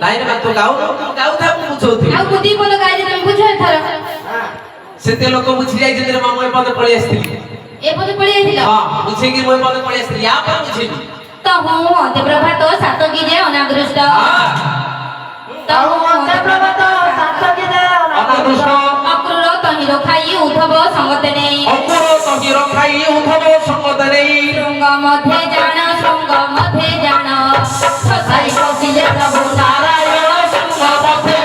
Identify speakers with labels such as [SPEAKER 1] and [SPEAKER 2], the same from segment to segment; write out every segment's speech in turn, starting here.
[SPEAKER 1] Line में तो गाऊ गाऊ था मु बुझौथि
[SPEAKER 2] आ बुद्धि बोल गाई तुम बुझै थर
[SPEAKER 1] सेते लोक बुझि जाय जे मामू ए पद पळी आस्थिली
[SPEAKER 2] ए पद पळी आइथिला
[SPEAKER 1] हां बुझे कि मोय पद पळी आस्थिली या पर बुझे
[SPEAKER 2] तो हूँ देवप्रभात सात गिरे अनादृष्ट तो हूँ देवप्रभात सात गिरे
[SPEAKER 1] अनादृष्ट
[SPEAKER 2] अक्रूर तहिरो खाई उद्धव संगत नहीं
[SPEAKER 1] अक्रूर तहिरो खाई उद्धव संगत नहीं
[SPEAKER 2] शृंग मध्य जान ससाई बसिले प्रभु नारायण शृंग मध्य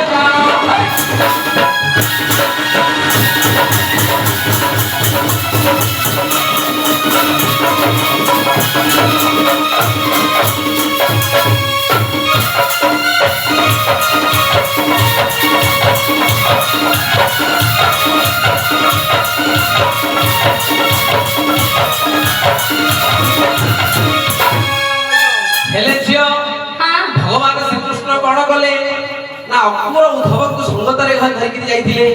[SPEAKER 1] हेले झियो भगवान श्री कृष्ण कोन गले ना अक्रूर उद्धव को संगतरे घर धरि के जाइथिले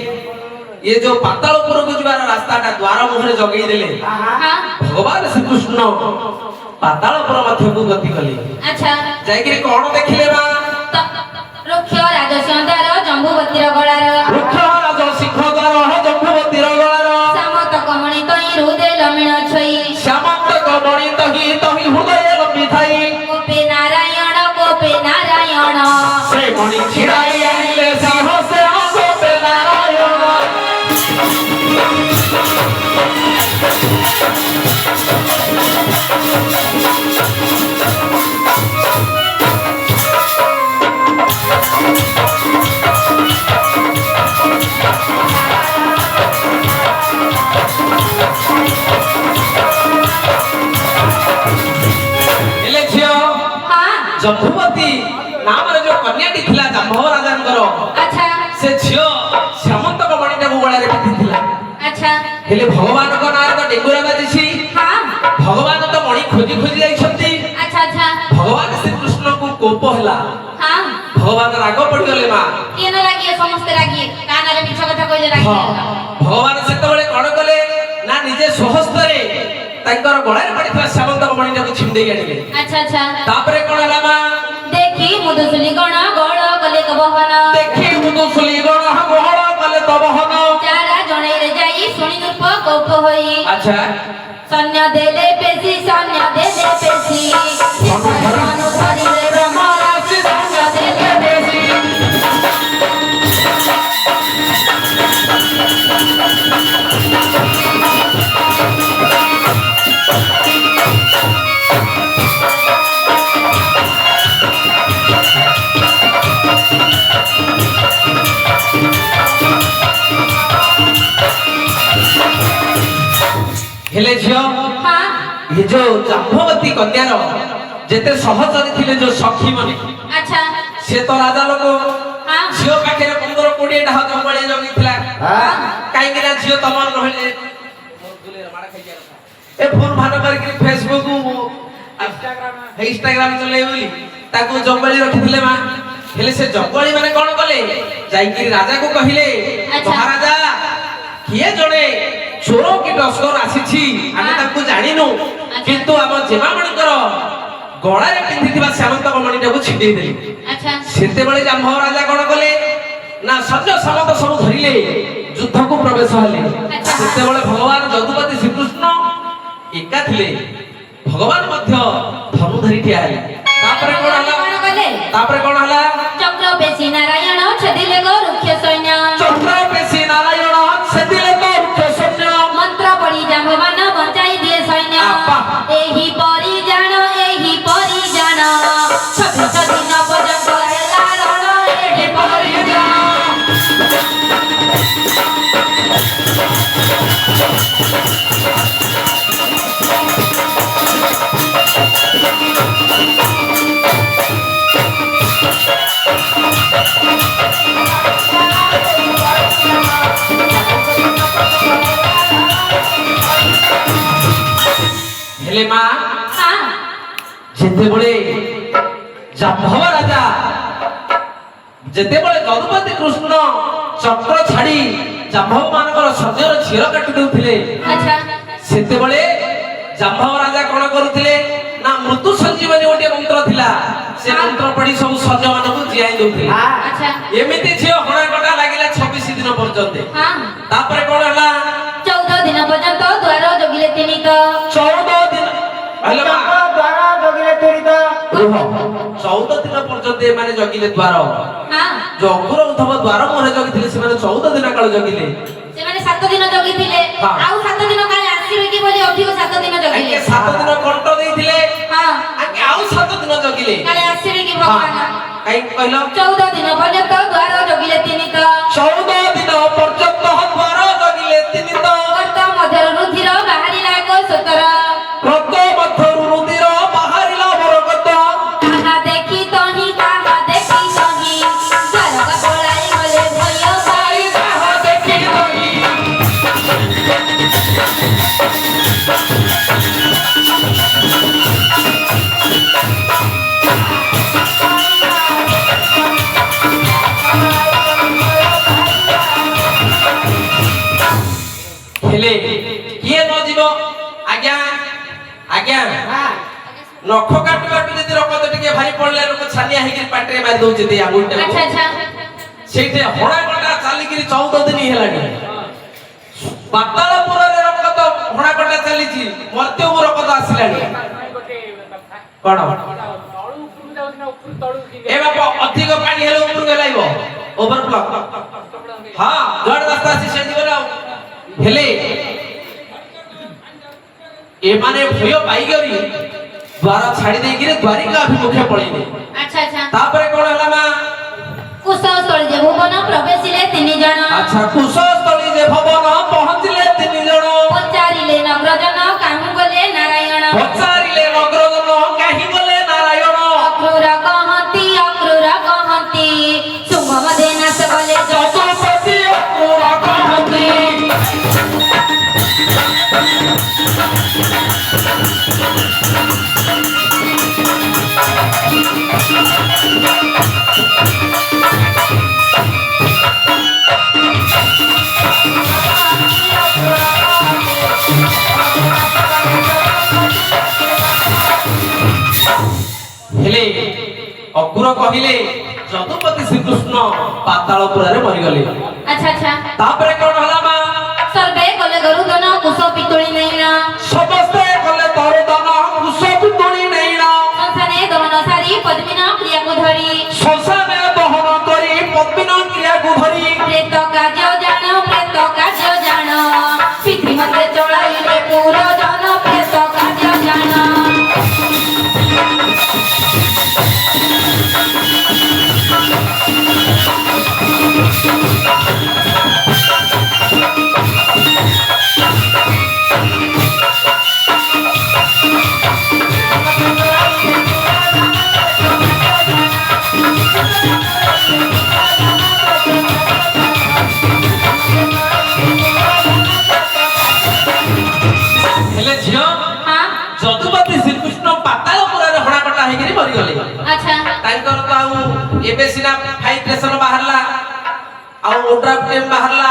[SPEAKER 1] ये जो पातालपुर को जिबार रास्ताटा द्वार मुहरे जगई देले भगवान श्री कृष्ण पातालपुर मध्य को गति कले
[SPEAKER 2] अच्छा
[SPEAKER 1] जाई के कोन देखिले बा
[SPEAKER 2] रुक्ष राजसंधार जम्बुवतीर गळार
[SPEAKER 1] रुक्ष राजसिंहदार जम्बुवतीर गळार
[SPEAKER 2] सामत कमणि तई हृदय लमिण छई
[SPEAKER 1] श्यामंत कमणि तही हृदय लंबी थाई
[SPEAKER 2] कोपे नारायण
[SPEAKER 1] से मणि छिड़ाई आइले सिंह से कोपे नारायण जम्बुवती नाम रे जो कन्याटी थिला जम्बव राजांकर
[SPEAKER 2] अच्छा
[SPEAKER 1] से झियो श्यामंत कमणिटा गोळारे पिथिला
[SPEAKER 2] अच्छा
[SPEAKER 1] हेले भगवान को नार तो डेंगुरा बाजिछि
[SPEAKER 2] हां
[SPEAKER 1] भगवान तो मणि खोजी खोजी जाइछंती
[SPEAKER 2] अच्छा अच्छा
[SPEAKER 1] भगवान श्री कृष्ण को कोप हला
[SPEAKER 2] हां
[SPEAKER 1] भगवान राग पड़ गले मा
[SPEAKER 2] केन लागिए समस्त लागिए कानारे मिछ कथा कइले लागिए
[SPEAKER 1] भगवान सेतबेले कोन कले ना निजे सहस्तरे तांकर गोळारे पडिथला श्यामंत कमणिटा को छिंडे आनिले
[SPEAKER 2] अच्छा अच्छा
[SPEAKER 1] तापरे कोन हला मा
[SPEAKER 2] देखी मुदुसुली गण गळ कले कबहन
[SPEAKER 1] देखी मुदुसुली गण गळ कले कबहन
[SPEAKER 2] चारा जणे रे जाई सुनि रूप कोप होई
[SPEAKER 1] अच्छा
[SPEAKER 2] सन्या देले पेसी मनु धरि रे ब्रह्मा सन्या देले पेसी हेले झियो हां
[SPEAKER 1] ये जो जाम्बवती कन्यार जेते सहचरी थिले जो सखी मने
[SPEAKER 2] अच्छा
[SPEAKER 1] से तो राजा लोक
[SPEAKER 2] हां
[SPEAKER 1] झियो पाखे 15 20 टा जंगली जगी थिला काई कि ना झियो तमन रहले मारा खाइ जा ए फोन भान कर फेसबुक इंस्टाग्राम चले बोली ताको जंगली रखिथिले मा हेले से जंगली माने कोन कले जाई कि राजा को कहिले महाराजा किए जणे चोरो की टस्कर आसीछि आमे ताको जानिनु किंतु हम जेमामणि कर गळा रे पिंधिथिबा श्यामंत कमणिटा को छिडे देली
[SPEAKER 2] अच्छा
[SPEAKER 1] सेते बेले जाम्भव राजा कोन कले ना सज्ज समत सब धरिले युद्ध को प्रवेश हले सेते बेले भगवान जदुपति श्री कृष्ण एका थिले भगवान मध्य धनु धरि ठिया हले तापरे कोन हला
[SPEAKER 2] चक्र पेशी नारायण छदिले गो रुक्ष सैन्य
[SPEAKER 1] चक्र पेशी नारायण छदिले गो रुक्ष सैन्य
[SPEAKER 2] मंत्र पड़ी जाम्बवान बचाई दिए सैन्य एही परी जान छब्बीस दिन पर्यंत हेला रण एही परी
[SPEAKER 1] हेले मा जेते बळे जाम्भव राजा जेते बळे गणपति कृष्ण चक्र छाड़ी जाम्भव मानकर सजर झीर काटि देउथिले
[SPEAKER 2] अच्छा
[SPEAKER 1] सेते बळे जाम्भव राजा कोन करूथिले ना मृत्यु संजीवनी गोटे मंत्र थिला से मंत्र पढ़ी सब सज मानकु ଜିଆଇ ଦଉଥିଲେ
[SPEAKER 2] ଆଚ୍ଛା
[SPEAKER 1] ଏମିତି ଝିଅ ହଣା କଟା ଲାଗିଲା 26 ଦିନ ପର୍ଯ୍ୟନ୍ତ
[SPEAKER 2] ହଁ
[SPEAKER 1] ତାପରେ କଣ ହେଲା
[SPEAKER 2] 14 ଦିନ ପର୍ଯ୍ୟନ୍ତ ଦ୍ୱାର ଜଗିଲେ ତିନି ତ
[SPEAKER 1] 14 ଦିନ ହେଲେ ମା
[SPEAKER 3] ଦ୍ୱାର ଜଗିଲେ ତିନି ତ
[SPEAKER 1] ରୁହ 14 ଦିନ ପର୍ଯ୍ୟନ୍ତ ଏମାନେ ଜଗିଲେ ଦ୍ୱାର
[SPEAKER 2] ହଁ
[SPEAKER 1] ଜଗୁର ଉଦ୍ଧବ ଦ୍ୱାର ମୁହଁରେ ଜଗିଥିଲେ ସେମାନେ 14 ଦିନ କାଳ ଜଗିଲେ
[SPEAKER 2] ସେମାନେ 7 ଦିନ ଜଗିଥିଲେ
[SPEAKER 1] ହଁ।
[SPEAKER 2] ଆଉ 7 ଦିନ କାଳେ ଆସିବେ କି ବୋଲି ଅଧିକ 7 ଦିନ ଜଗିଲେ
[SPEAKER 1] ଆଜ୍ଞା 7 ଦିନ କଣ୍ଟ ଦେଇଥିଲେ
[SPEAKER 2] ହଁ
[SPEAKER 1] ଆଜ୍ଞା ଆଉ 7 ଦିନ ଜଗିଲେ
[SPEAKER 2] କାଳେ ଆସିବେ କି ଭଗବାନ
[SPEAKER 1] କାହିଁକି କହିଲ
[SPEAKER 2] 14 ଦିନ ପର୍ଯ୍ୟନ୍ତ ଦ୍ୱାର ଜଗିଲେ ତିନି ତ
[SPEAKER 1] 14 ଦିନ ପର୍ଯ୍ୟନ୍ତ ଦ୍ୱାର ଜଗିଲେ ତିନି ତ
[SPEAKER 2] ଗର୍ତ୍ତ ମଧ୍ୟରୁ ରୁଧିର ବାହାରିଲା ଏକ ସତର
[SPEAKER 1] ରକ୍ତ ମଧ୍ୟରୁ ରୁଧିର ବାହାରିଲା ବରଗତ
[SPEAKER 2] କାହା ଦେଖି ତହିଁ କାହା ଦେଖି ତହିଁ ଦ୍ୱାରକା ପଳାଇ ଗଲେ ଭୟ ପାଇ
[SPEAKER 1] ତାହା ଦେଖି ରହି ହେଲେ କିଏ ନ ଯିବ ଆଜ୍ଞା ଆଜ୍ଞା ନଖ କାଟୁ କାଟୁ ଯଦି ରକତ ଟିକେ ଭାରି ପଡିଲା ଲୋକ ଛାନିଆ ହେଇକି ପାଟିରେ ମାରି ଦଉଛନ୍ତି ଆଙ୍ଗୁଳିଟା
[SPEAKER 2] ଆଚ୍ଛା ଆଚ୍ଛା
[SPEAKER 1] ସେଇଠି ହଣା କଟା ଚାଲିକିରି 14 ଦିନ ହେଲାଣି ପାତାଳପୁରରେ ରକତ ହଣା କଟା ଚାଲିଛି ମର୍ତ୍ତ୍ୟକୁ ରକତ ଆସିଲାଣି କଣ ଏ ବାପ ଅଧିକ ପାଣି ହେଲେ ଉପରକୁ ହେଲାଇବ ଓଭରଫ୍ଲୋ ହଁ ଜୋର ରାସ୍ତା ଅଛି ସେ ଯିବରେ ଆଉ ହେଲେ ଏମାନେ ଭୟ ପାଇଗରି ଦ୍ୱାର ଛାଡି ଦେଇକିରି ଦ୍ୱାରିକା ଅଭିମୁଖେ ପଳେଇଲେ
[SPEAKER 2] ଆଚ୍ଛା ଆଚ୍ଛା
[SPEAKER 1] ତାପରେ କଣ ହେଲା ମା
[SPEAKER 2] କୁଶସ୍ଥଳୀ ଯେ ଭୁବନ ପ୍ରବେଶିଲେ ତିନି ଜଣ
[SPEAKER 1] ଆଚ୍ଛା କୁଶସ୍ଥଳୀ ଯେ ଭବନ ପହଞ୍ଚିଲେ 3 ଜଣ
[SPEAKER 2] ପଚାରିଲେ ନଗ୍ରଜନ କାହୁ ଗଲେ ନାରାୟଣ
[SPEAKER 1] ପଚାରିଲେ ନଗ୍ରଜନ କାହିଁ ଗଲେ ନାରାୟଣ
[SPEAKER 2] ଅକ୍ରୂର କହନ୍ତି ଶୁଙ୍ଗ ମଧ୍ୟେ ନାଶ ଗଲେ
[SPEAKER 1] ଚତୁର୍ପତି ଅକ୍ରୂର କହନ୍ତି ହେଲେ ଅକ୍ରୂର କହିଲେ ଯଦୁପତି ଶ୍ରୀକୃଷ୍ଣ ପାତାଳପୁରରେ ମରିଗଲେ
[SPEAKER 2] ଆଚ୍ଛା ଆଚ୍ଛା
[SPEAKER 1] ତାପରେ କଣ ହେଲା ମା
[SPEAKER 2] ସର୍ବେ ଗଲେ ଗରୁଦନ କୁଶ ପିତୁଳି ନେଇଣ
[SPEAKER 1] ସମସ୍ତେ କଲେ ତରୁଦନ କୁଶ ପିତୁଳି ନେଇଣ
[SPEAKER 2] ସଂସାରେ ଦହନ ସାରି ପଦ୍ମିନ କ୍ରିୟାକୁ ଧରି
[SPEAKER 1] ଶ୍ମଶାନେ ଦହନ କରି ପଦ୍ମିନ କ୍ରିୟାକୁ ଧରି
[SPEAKER 2] ପ୍ରେତ କାର୍ଯ୍ୟ ଜାଣ ପିତୃ ମତେ ଚଳାଇଲେ ପୁର ଜନ ପ୍ରେତ କାର୍ଯ୍ୟ ଜାଣ
[SPEAKER 1] ହେଲେ ଝିଅ
[SPEAKER 2] ହଁ
[SPEAKER 1] ଯଦୁପତି ଶ୍ରୀକୃଷ୍ଣ ପାତାଳପୁରରେ ହଣାକଟା ହେଇକିରି ମରିଗଲେ
[SPEAKER 2] ଆଚ୍ଛା
[SPEAKER 1] ତାଙ୍କର ତ ଆଉ ଏବେ ସିନା ଫାଇବ୍ରେସନ ବାହାରିଲା ଆଉ ଓଡ୍ରାଫ ଟାଇମ୍ ବାହାରିଲା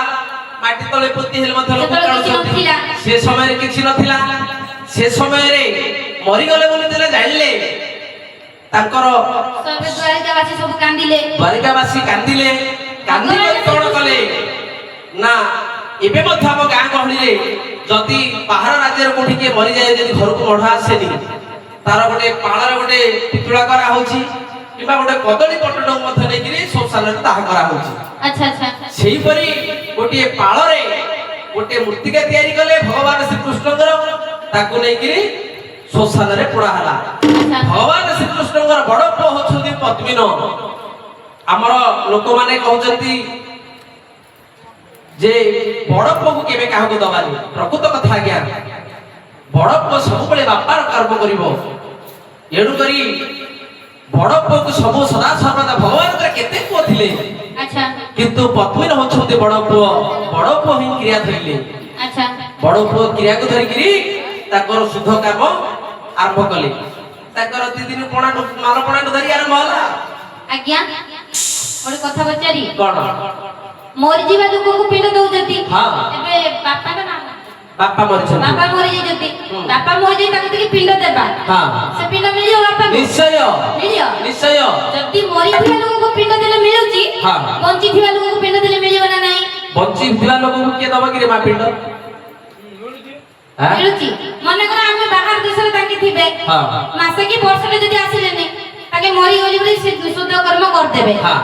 [SPEAKER 1] ମାଟି ତଳେ ପୋତି ହେଲେ ମଧ୍ୟ ଲୋକ
[SPEAKER 2] ସେତେବେଳେ କିଛି
[SPEAKER 1] ଜାଣୁଛନ୍ତି
[SPEAKER 2] ନଥିଲା।
[SPEAKER 1] ସେ ସମୟରେ କିଛି ନଥିଲା ସେ ସମୟରେ ମରିଗଲେ ବୋଲି ଯେତେବେଳେ ଜାଣିଲେ ତାଙ୍କର
[SPEAKER 2] ସର୍ବେ ଦ୍ୱାରିକାବାସୀ ସବୁ କାନ୍ଦିଲେ
[SPEAKER 1] ଦ୍ୱାରିକାବାସୀ କାନ୍ଦିଲେ କାନ୍ଦି କରି କଣ କଲେ ନା ଏବେ ମଧ୍ୟ ଆମ ଗାଁ ଗହଳିରେ ଯଦି ବାହାର ରାଜ୍ୟରେ କୋଉଠି କିଏ ମରିଯାଏ ଯଦି ଘରକୁ ମଢ ଆସେନି ତାର ଗୋଟେ ପାଳରେ ଗୋଟେ ପିତୁଳା କରା ହଉଛି କିମ୍ବା ଗୋଟେ କଦଳୀ ପଟକୁ ମଧ୍ୟ ନେଇକିରି ଶ୍ମଶାନରେ ଦାହ କରା ହଉଛି
[SPEAKER 2] ଆଚ୍ଛା ଆଚ୍ଛା
[SPEAKER 1] ସେହିପରି ଗୋଟିଏ ପାଳରେ ଗୋଟେ ମୂର୍ତ୍ତିକା ତିଆରି କଲେ ଭଗବାନ ଶ୍ରୀକୃଷ୍ଣଙ୍କର ତାକୁ ନେଇକିରି ଶ୍ମଶାନରେ ପୋଡ଼ା ହେଲା
[SPEAKER 2] ଆଚ୍ଛା
[SPEAKER 1] ଭଗବାନ ଶ୍ରୀକୃଷ୍ଣଙ୍କର ବଡ ପୁଅ ହଉଛନ୍ତି ପଦ୍ମିନ ଆମର ଲୋକମାନେ କହୁଛନ୍ତି ଯେ ବଡ ପୁଅକୁ କେବେ କାହାକୁ ଦବାନି ପ୍ରକୃତ କଥା ଆଜ୍ଞା ବଡ ପୁଅ ସବୁବେଳେ ବାପାର କର୍ମ କରିବ ଏଣୁ କରି ବଡ ପୁଅକୁ ସବୁ ସଦା ସର୍ବଦା ଭଗବାନଙ୍କର କେତେ ପୁଅ ଥିଲେ
[SPEAKER 2] ଆଚ୍ଛା
[SPEAKER 1] କିନ୍ତୁ ପଦ୍ମିନ ହଉଛନ୍ତି ବଡ ପୁଅ ହିଁ କ୍ରିୟା ଧରିଲେ
[SPEAKER 2] ଆଚ୍ଛା
[SPEAKER 1] ବଡ ପୁଅ କ୍ରିୟାକୁ ଧରିକିରି ତାଙ୍କର ଶୁଦ୍ଧ କାମ ଆରମ୍ଭ କଲେ ତାଙ୍କର 2 ଦିନ ପଣା ମାଲ ପଣା ଧରି ଆରମ୍ଭ ହେଲା
[SPEAKER 2] ଆଜ୍ଞା ଗୋଟେ କଥା ପଚାରି
[SPEAKER 1] କଣ
[SPEAKER 2] ମରିଯିବା ଲୋକଙ୍କୁ ପିଣ୍ଡ ଦଉଛନ୍ତି
[SPEAKER 1] ହଁ।
[SPEAKER 2] ଏବେ ବାପାଙ୍କ ନାମ
[SPEAKER 1] ବାପା ମରିଛନ୍ତି
[SPEAKER 2] ବାପା ମରିଯାଇଛନ୍ତି ବାପା ମରିଯାଇ ତାକୁ ଟିକେ ପିଣ୍ଡ ଦେବା
[SPEAKER 1] ହଁ
[SPEAKER 2] ସେ ପିଣ୍ଡ ମିଳିବ ବାପାକୁ
[SPEAKER 1] ନିଶ୍ଚୟ
[SPEAKER 2] ମିଳିବ
[SPEAKER 1] ନିଶ୍ଚୟ
[SPEAKER 2] ଯଦି ମରିଥିବା ଲୋକଙ୍କୁ ପିଣ୍ଡ ଦେଲେ ମିଳୁଛି
[SPEAKER 1] ହଁ।
[SPEAKER 2] ବଞ୍ଚିଥିବା ଲୋକକୁ ପିଣ୍ଡ ଦେଲେ ମିଳିବ ନା ନାହିଁ?
[SPEAKER 1] ବଞ୍ଚି ଥିବା ଲୋକକୁ କିଏ ଦବ କି ରେ ମା ପିଣ୍ଡ? ଆଁ?
[SPEAKER 2] ମିଳୁଛି। ମନେକର ଆମେ ବାହାର ଦେଶରେ ତାଙ୍କେ ଥିବେ
[SPEAKER 1] ହଁ
[SPEAKER 2] ମାସେ କି ବର୍ଷଟେ ଯଦି ଆସିଲେନି ତାଙ୍କେ ମରିଗଲି ବୋଲି ସେ ଶୁଦ୍ଧ କର୍ମ କରିଦେବେ
[SPEAKER 1] ହଁ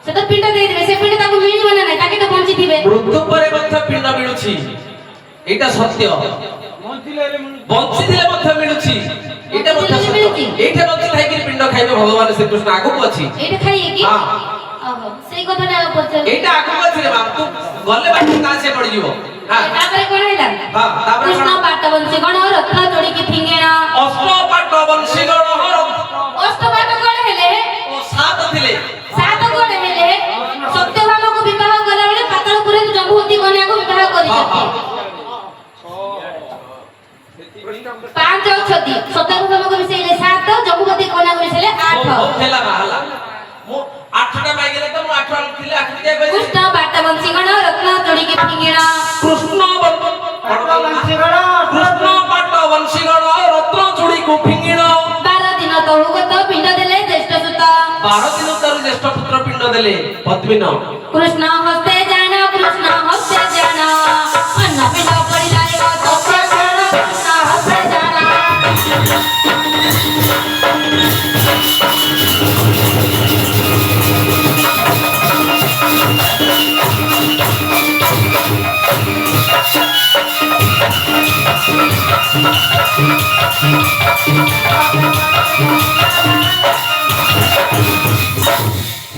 [SPEAKER 2] ସେ ତ ପିଣ୍ଡ ଦେଇଦେବେ ସେ ପିଣ୍ଡ ତାଙ୍କୁ ମିଳିବ ନା ନାହିଁ? ତାଙ୍କେ ତ ବଞ୍ଚିଥିବେ।
[SPEAKER 1] ମୃତ୍ୟୁ ପରେ ମଧ୍ୟ ପିଣ୍ଡ ମିଳୁଛି ଏଇଟା ସତ୍ୟ ବଞ୍ଚିଥିଲେ ମଧ୍ୟ ମିଳୁଛି ଏଇଟା ମଧ୍ୟ ସତ୍ୟ
[SPEAKER 2] ମିଳୁଛି।
[SPEAKER 1] ଏଇଟା ବଞ୍ଚି ଥାଇକିରି ପିଣ୍ଡ ଖାଇବେ ଭଗବାନ ଶ୍ରୀକୃଷ୍ଣ ଆଗକୁ ଅଛି
[SPEAKER 2] ଏଇଟା ଖାଇଏ କି?
[SPEAKER 1] ହଁ
[SPEAKER 2] ଓହୋ ସେଇ କଥାଟା ପଚାର।
[SPEAKER 1] ଏଇଟା ଆଗକୁ ଅଛି ରେ ମା ତୁ ଗଲେ ବାକି ତା ସେ ପଡିଯିବ ହଁ
[SPEAKER 2] ତାପରେ କଣ ହେଲା?
[SPEAKER 1] ହଁ ତାପରେ
[SPEAKER 2] କୃଷ୍ଣ
[SPEAKER 1] କଣ
[SPEAKER 2] ପାଟ ବଂଶୀ ଗଣ ରତ୍ନ ଯୋଡ଼ିକି ଫିଙ୍ଗେଣ।
[SPEAKER 1] ଅଷ୍ଟପାଟ ବଂଶୀଗଣ
[SPEAKER 2] ଅଷ୍ଟପାଟ କଣ ହେଲେ?
[SPEAKER 1] ଓ ସାତ ଥିଲେ
[SPEAKER 2] ସାତ କଣ ହେଲେ? ସତ୍ୟଭାମକୁ ବିବାହ କଲାବେଳେ ପାତାଳପୁରରେ ଜମ୍ବୁବତୀ କନ୍ୟାକୁ ବିବାହ କରିଛନ୍ତି। ପାଞ୍ଚ ଅଛନ୍ତି ସତ୍ୟଭାମକୁ ମିଶେଇଲେ ସାତ, ଜମ୍ବୁବତୀ କନ୍ୟାକୁ ମିଶେଇଲେ ଆଠ।
[SPEAKER 1] ହେଲା ମା ହେଲା ମୁଁ ଆଠଟା ପାଇଗଲେ ତ ମୁଁ ଆଠ ଥିଲେ ଆଠ ଦିଆ କହିଲି
[SPEAKER 2] କୃଷ୍ଣ ପାଟ ବଂଶୀ ଗଣ ରତ୍ନ ଯୋଡ଼ିକି ଫିଙ୍ଗେଣ।
[SPEAKER 1] କୃଷ୍ଣ
[SPEAKER 3] ବଂଶୀଗଣ
[SPEAKER 1] କୃଷ୍ଣ ପାଟ ବଂଶୀଗଣ ରତ୍ନ ଚୁଡ଼ିକୁ ଫିଙ୍ଗିଣ
[SPEAKER 2] 12 ଦିନ ତହୁଗତ ପିଣ୍ଡ ଦେଲେ ଜ୍ୟେଷ୍ଠ ସୁତ।
[SPEAKER 1] 12 ଦିନ ତାରୁ ଜ୍ୟେଷ୍ଠ ପୁତ୍ର ପିଣ୍ଡ ଦେଲେ ପଦ୍ମିନ
[SPEAKER 2] କୃଷ୍ଣ ହସ୍ତେ ଜାଣ କୃଷ୍ଣ ହସ୍ତେ ଜାଣ ଅନ୍ନ ପିଣ୍ଡ ପଡ଼ିଲା ରେ ତୋତେ ଜାଣ କୃଷ୍ଣ ହସ୍ତେ ଜାଣ।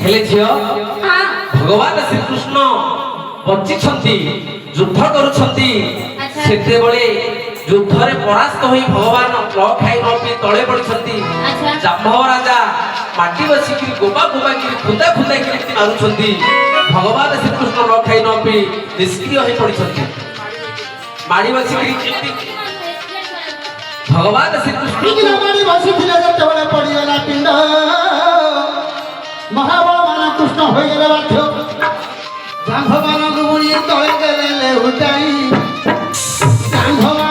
[SPEAKER 1] ହେଲେ ଝିଅ
[SPEAKER 2] ହଁ
[SPEAKER 1] ଭଗବାନ ଶ୍ରୀକୃଷ୍ଣ ବଞ୍ଚିଛନ୍ତି ଯୁଦ୍ଧ କରୁଛନ୍ତି
[SPEAKER 2] ଆଚ୍ଛା।
[SPEAKER 1] ସେତେବେଳେ ଯୁଦ୍ଧରେ ପରାସ୍ତ ହୋଇ ଭଗବାନ ନ ଖାଇ ନ ପିଇ ତଳେ ପଡ଼ିଛନ୍ତି
[SPEAKER 2] ଆଚ୍ଛା।
[SPEAKER 1] ଜାମ୍ବବ ରାଜା ମାଟି ବସିକିରି ଗୋବା ଗୋବାକିରି ଖୁନ୍ଦା ଖୁନ୍ଦାକିରି ମାରୁଛନ୍ତି ଭଗବାନ ଶ୍ରୀକୃଷ୍ଣ ନ ଖାଇ ନ ପିଇ ନିଷ୍କ୍ରିୟ ହୋଇ ପଡ଼ିଛନ୍ତି ମାଡ଼ି ବସିକିରି ଭଗବାନ ଶ୍ରୀକୃଷ୍ଣ
[SPEAKER 4] ବିଘ୍ନ ମାଡ଼ି ବସିଥିଲେ ଯେତେବେଳେ ପଡ଼ିଗଲା ପିଣ୍ଡ ମହାବଳବାନ କୃଷ୍ଣ ହୋଇଗଲେ ବାଧ୍ୟ ଜାମ୍ଭବାନଙ୍କୁ ବୁଣି ତଳେ ଦେଲେ ଉଠାଇ ଜାମ୍ଭବାନ